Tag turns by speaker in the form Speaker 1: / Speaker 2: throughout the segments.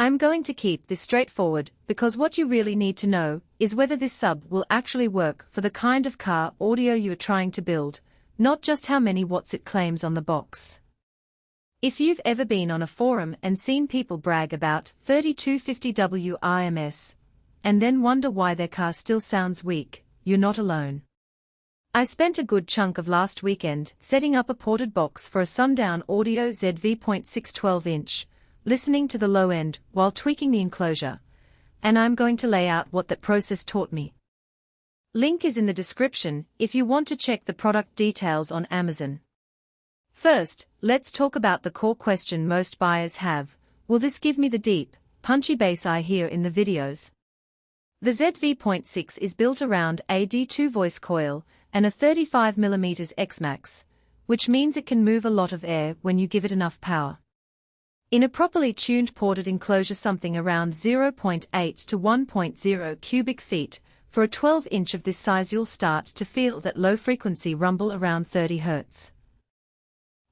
Speaker 1: I'm going to keep this straightforward because what you really need to know is whether this sub will actually work for the kind of car audio you're trying to build, not just how many watts it claims on the box. If you've ever been on a forum and seen people brag about 3250W RMS, and then wonder why their car still sounds weak, you're not alone. I spent a good chunk of last weekend setting up a ported box for a Sundown Audio v.6 12-inch, listening to the low end while tweaking the enclosure, and I'm going to lay out what that process taught me. Link is in the description if you want to check the product details on Amazon. First, let's talk about the core question most buyers have: will this give me the deep, punchy bass I hear in the videos? The v.6 is built around a D2 voice coil and a 35mm Xmax, which means it can move a lot of air when you give it enough power. In a properly tuned ported enclosure, something around 0.8 to 1.0 cubic feet, for a 12-inch of this size you'll start to feel that low-frequency rumble around 30 Hz.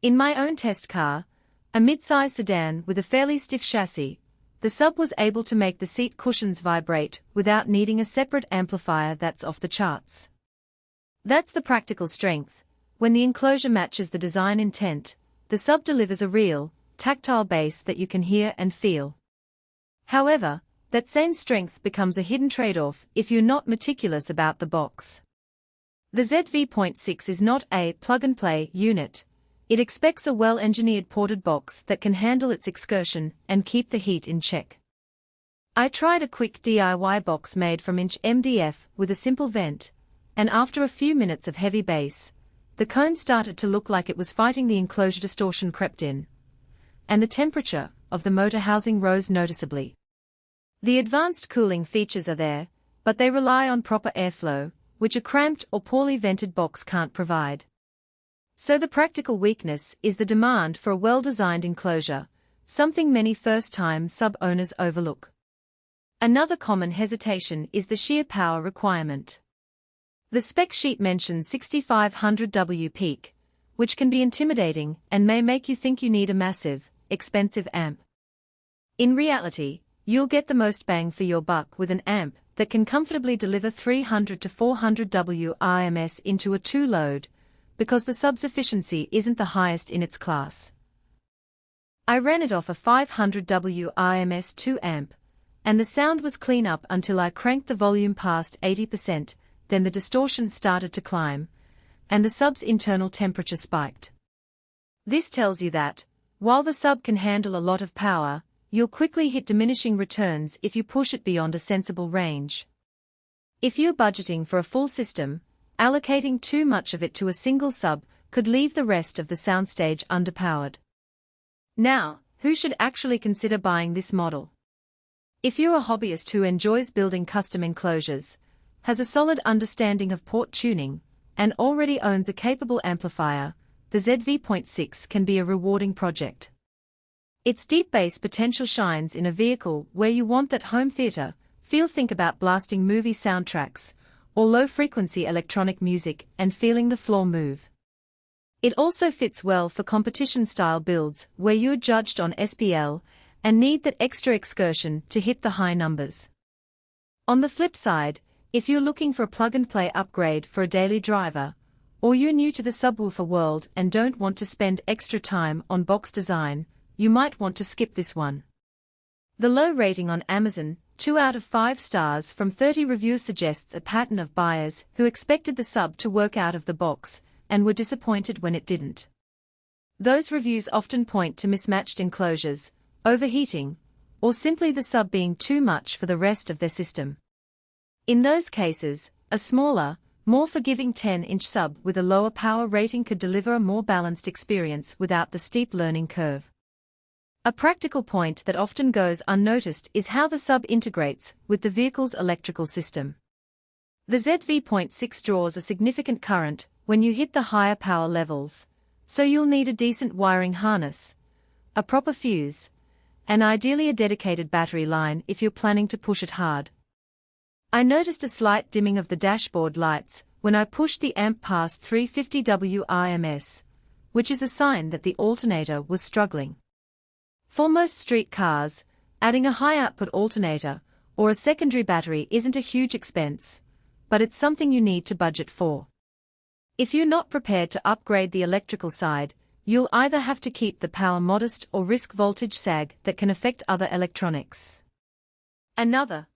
Speaker 1: In my own test car, a mid-size sedan with a fairly stiff chassis, the sub was able to make the seat cushions vibrate without needing a separate amplifier that's off the charts. That's the practical strength. When the enclosure matches the design intent, the sub delivers a real, tactile bass that you can hear and feel. However, that same strength becomes a hidden trade-off if you're not meticulous about the box. The v.6 is not a plug-and-play unit. It expects a well-engineered ported box that can handle its excursion and keep the heat in check. I tried a quick DIY box made from inch MDF with a simple vent, and after a few minutes of heavy bass, the cone started to look like it was fighting. The enclosure distortion crept in, and the temperature of the motor housing rose noticeably. The advanced cooling features are there, but they rely on proper airflow, which a cramped or poorly vented box can't provide. So the practical weakness is the demand for a well-designed enclosure, something many first-time sub-owners overlook. Another common hesitation is the sheer power requirement. The spec sheet mentions 6500W peak, which can be intimidating and may make you think you need a massive, expensive amp. In reality, you'll get the most bang for your buck with an amp that can comfortably deliver 300 to 400W RMS into a 2-load, because the sub's efficiency isn't the highest in its class. I ran it off a 500W RMS 2 amp, and the sound was clean up until I cranked the volume past 80%, then the distortion started to climb, and the sub's internal temperature spiked. This tells you that, while the sub can handle a lot of power, you'll quickly hit diminishing returns if you push it beyond a sensible range. If you're budgeting for a full system, allocating too much of it to a single sub could leave the rest of the soundstage underpowered. Now, who should actually consider buying this model? If you're a hobbyist who enjoys building custom enclosures, has a solid understanding of port tuning, and already owns a capable amplifier, the v.6 can be a rewarding project. Its deep bass potential shines in a vehicle where you want that home theater feel. Think about blasting movie soundtracks, or low-frequency electronic music and feeling the floor move. It also fits well for competition-style builds where you're judged on SPL and need that extra excursion to hit the high numbers. On the flip side, if you're looking for a plug-and-play upgrade for a daily driver, or you're new to the subwoofer world and don't want to spend extra time on box design, you might want to skip this one. The low rating on Amazon, 2 out of 5 stars from 30 reviews, suggests a pattern of buyers who expected the sub to work out of the box and were disappointed when it didn't. Those reviews often point to mismatched enclosures, overheating, or simply the sub being too much for the rest of their system. In those cases, a smaller, more forgiving 10-inch sub with a lower power rating could deliver a more balanced experience without the steep learning curve. A practical point that often goes unnoticed is how the sub integrates with the vehicle's electrical system. The v.6 draws a significant current when you hit the higher power levels, so you'll need a decent wiring harness, a proper fuse, and ideally a dedicated battery line if you're planning to push it hard. I noticed a slight dimming of the dashboard lights when I pushed the amp past 350W RMS, which is a sign that the alternator was struggling. For most street cars, Adding a high-output alternator or a secondary battery isn't a huge expense, but it's something you need to budget for. If you're not prepared to upgrade the electrical side, you'll either have to keep the power modest or risk voltage sag that can affect other electronics. Another